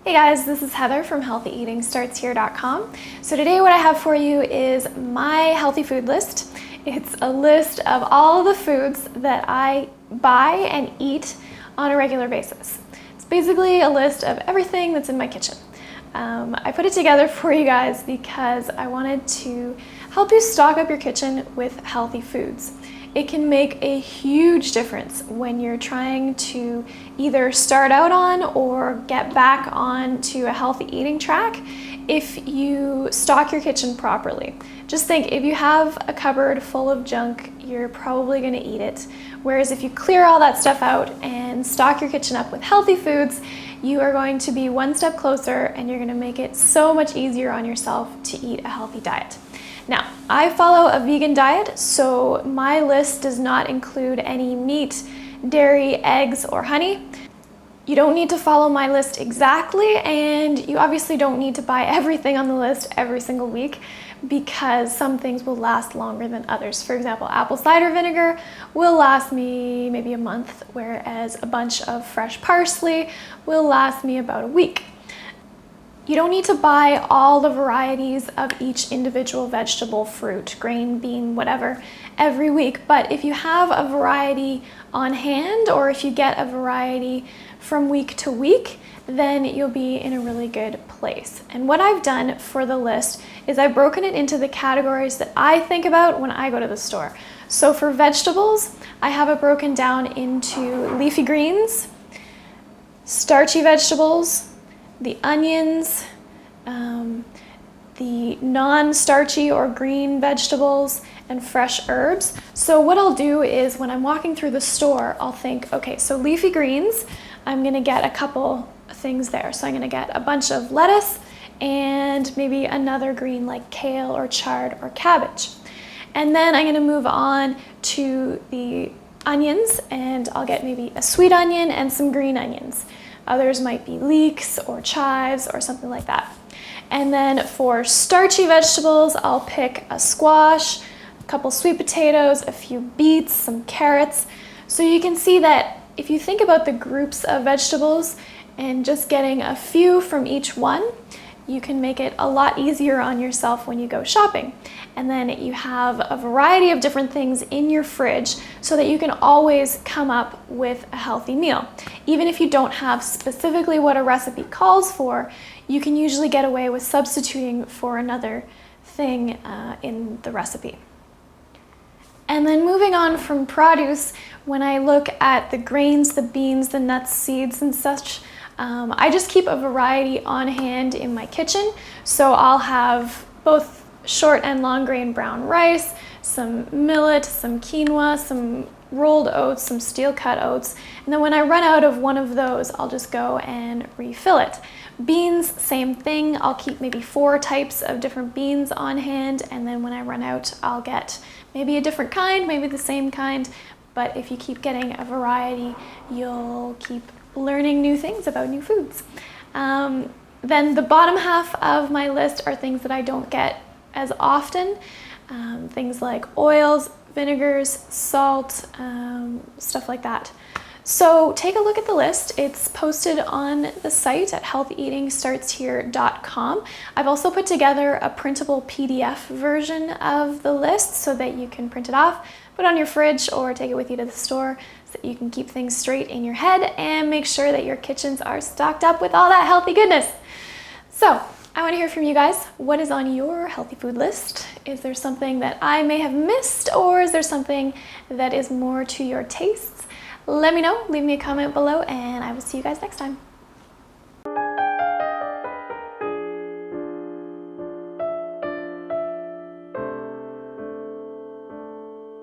Hey guys, this is Heather from healthyeatingstartshere.com. So today what I have for you is my healthy food list. It's a list of all the foods that I buy and eat on a regular basis. It's basically a list of everything that's in my kitchen. I put it together for you guys because I wanted to help you stock up your kitchen with healthy foods. It can make a huge difference when you're trying to either start out on or get back on to a healthy eating track if you stock your kitchen properly. Just think, if you have a cupboard full of junk, you're probably going to eat it. Whereas if you clear all that stuff out and stock your kitchen up with healthy foods, you are going to be one step closer and you're going to make it so much easier on yourself to eat a healthy diet. Now, I follow a vegan diet, so my list does not include any meat, dairy, eggs, or honey. You don't need to follow my list exactly, and you obviously don't need to buy everything on the list every single week because some things will last longer than others. For example, apple cider vinegar will last me maybe a month, whereas a bunch of fresh parsley will last me about a week. You don't need to buy all the varieties of each individual vegetable, fruit, grain, bean, whatever, every week. But if you have a variety on hand, or if you get a variety from week to week, then you'll be in a really good place. And what I've done for the list is I've broken it into the categories that I think about when I go to the store. So for vegetables, I have it broken down into leafy greens, starchy vegetables, the onions, the non-starchy or green vegetables, and fresh herbs. So what I'll do is when I'm walking through the store, I'll think, okay, so leafy greens, I'm gonna get a couple things there. So I'm gonna get a bunch of lettuce and maybe another green like kale or chard or cabbage. And then I'm gonna move on to the onions, and I'll get maybe a sweet onion and some green onions. Others might be leeks or chives or something like that. And then for starchy vegetables, I'll pick a squash, a couple sweet potatoes, a few beets, some carrots. So you can see that if you think about the groups of vegetables and just getting a few from each one, you can make it a lot easier on yourself when you go shopping. And then you have a variety of different things in your fridge so that you can always come up with a healthy meal. Even if you don't have specifically what a recipe calls for, you can usually get away with substituting for another thing in the recipe. And then moving on from produce, when I look at the grains, the beans, the nuts, seeds, and such, I just keep a variety on hand in my kitchen. So I'll have both short and long grain brown rice, some millet, some quinoa, some rolled oats, some steel cut oats. And then when I run out of one of those, I'll just go and refill it. Beans, same thing. I'll keep maybe 4 types of different beans on hand. And then when I run out, I'll get maybe a different kind, maybe the same kind. But if you keep getting a variety, you'll keep learning new things about new foods. Then the bottom half of my list are things that I don't get as often. Things like oils, vinegars, salt, stuff like that. So take a look at the list. It's posted on the site at healthyeatingstartshere.com. I've also put together a printable PDF version of the list so that you can print it off, put it on your fridge, or take it with you to the store so that you can keep things straight in your head and make sure that your kitchens are stocked up with all that healthy goodness. So I want to hear from you guys. What is on your healthy food list? Is there something that I may have missed, or is there something that is more to your tastes? Let me know. Leave me a comment below, and I will see you guys next time.